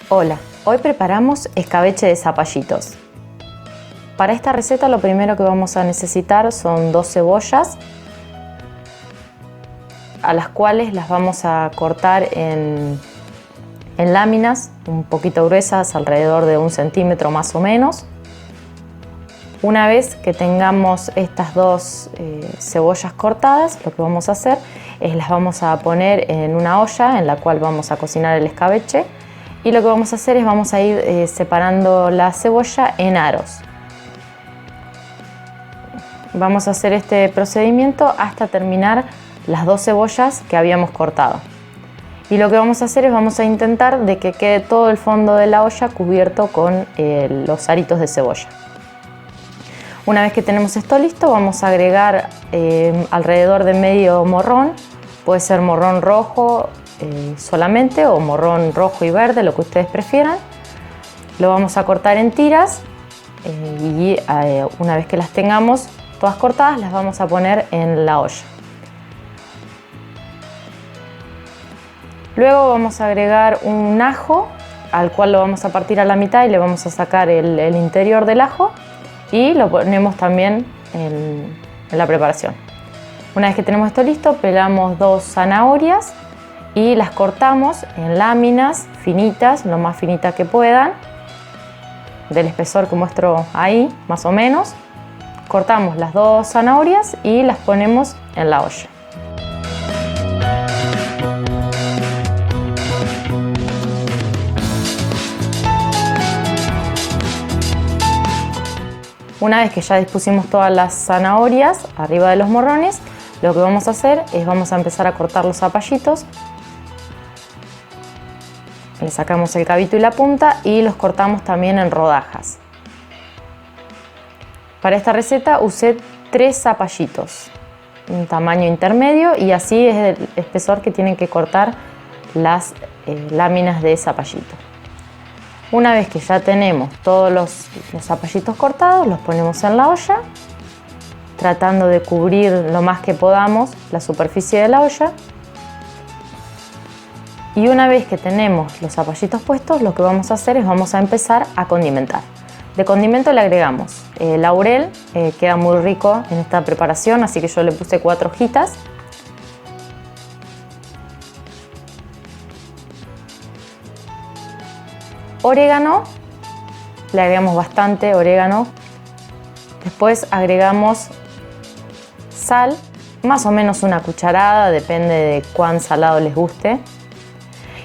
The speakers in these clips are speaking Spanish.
Hola, hoy preparamos escabeche de zapallitos. Para esta receta lo primero que vamos a necesitar son 2 cebollas, a las cuales las vamos a cortar en láminas un poquito gruesas, alrededor de 1 centímetro más o menos. Una vez que tengamos estas 2 cebollas cortadas, lo que vamos a hacer es las vamos a poner en una olla en la cual vamos a cocinar el escabeche, y lo que vamos a hacer es vamos a ir separando la cebolla en aros. Vamos a hacer este procedimiento hasta terminar las 2 cebollas que habíamos cortado. Y lo que vamos a hacer es vamos a intentar de que quede todo el fondo de la olla cubierto con los aritos de cebolla. Una vez que tenemos esto listo, vamos a agregar alrededor de medio morrón. Puede ser morrón rojo solamente o morrón rojo y verde, lo que ustedes prefieran. Lo vamos a cortar en tiras y una vez que las tengamos todas cortadas, las vamos a poner en la olla. Luego vamos a agregar un ajo al cual lo vamos a partir a la mitad y le vamos a sacar el interior del ajo, y lo ponemos también en la preparación. Una vez que tenemos esto listo, pelamos 2 zanahorias y las cortamos en láminas finitas, lo más finitas que puedan, del espesor que muestro ahí, más o menos. Cortamos las 2 zanahorias y las ponemos en la olla. Una vez que ya dispusimos todas las zanahorias arriba de los morrones, lo que vamos a hacer es vamos a empezar a cortar los zapallitos. Le sacamos el cabito y la punta y los cortamos también en rodajas. Para esta receta usé 3 zapallitos, un tamaño intermedio, y así es el espesor que tienen que cortar las láminas de zapallito. Una vez que ya tenemos todos los zapallitos cortados, los ponemos en la olla, tratando de cubrir lo más que podamos la superficie de la olla. Y una vez que tenemos los zapallitos puestos, lo que vamos a hacer es vamos a empezar a condimentar. De condimento le agregamos laurel, queda muy rico en esta preparación, así que yo le puse 4 hojitas. Orégano, le agregamos bastante orégano. Después agregamos sal, más o menos 1 cucharada, depende de cuán salado les guste.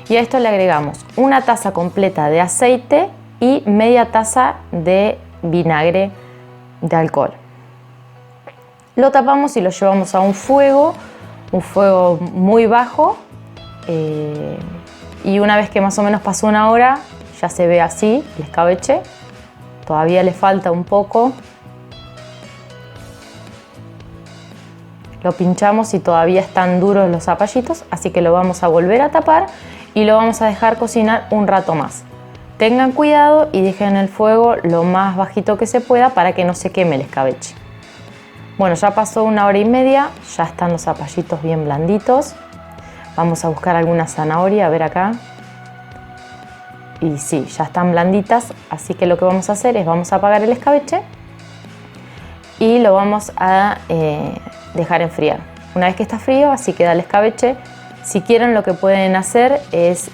Y a esto le agregamos 1 taza completa de aceite y media taza de vinagre de alcohol. Lo tapamos y lo llevamos a un fuego muy bajo, y una vez que más o menos pasó 1 hora, ya se ve así el escabeche. Todavía le falta un poco. Lo pinchamos y todavía están duros los zapallitos, así que lo vamos a volver a tapar y lo vamos a dejar cocinar un rato más. Tengan cuidado y dejen el fuego lo más bajito que se pueda para que no se queme el escabeche. Bueno, ya pasó 1 hora y media, ya están los zapallitos bien blanditos. Vamos a buscar alguna zanahoria, a ver acá. Y sí, ya están blanditas, así que lo que vamos a hacer es vamos a apagar el escabeche y lo vamos a dejar enfriar. Una vez que está frío, así queda el escabeche. Si quieren, lo que pueden hacer es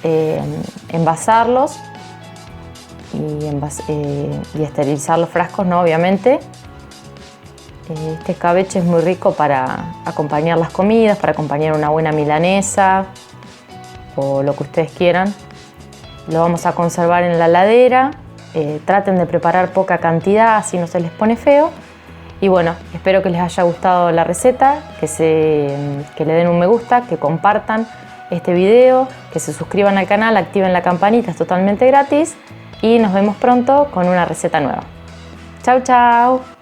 envasarlos y esterilizar los frascos, ¿no? Obviamente. Este escabeche es muy rico para acompañar las comidas, para acompañar una buena milanesa o lo que ustedes quieran. Lo vamos a conservar en la heladera. Traten de preparar poca cantidad, así no se les pone feo. Y bueno, espero que les haya gustado la receta, que le den un me gusta, que compartan este video, que se suscriban al canal, activen la campanita, es totalmente gratis, y nos vemos pronto con una receta nueva. Chau, chau.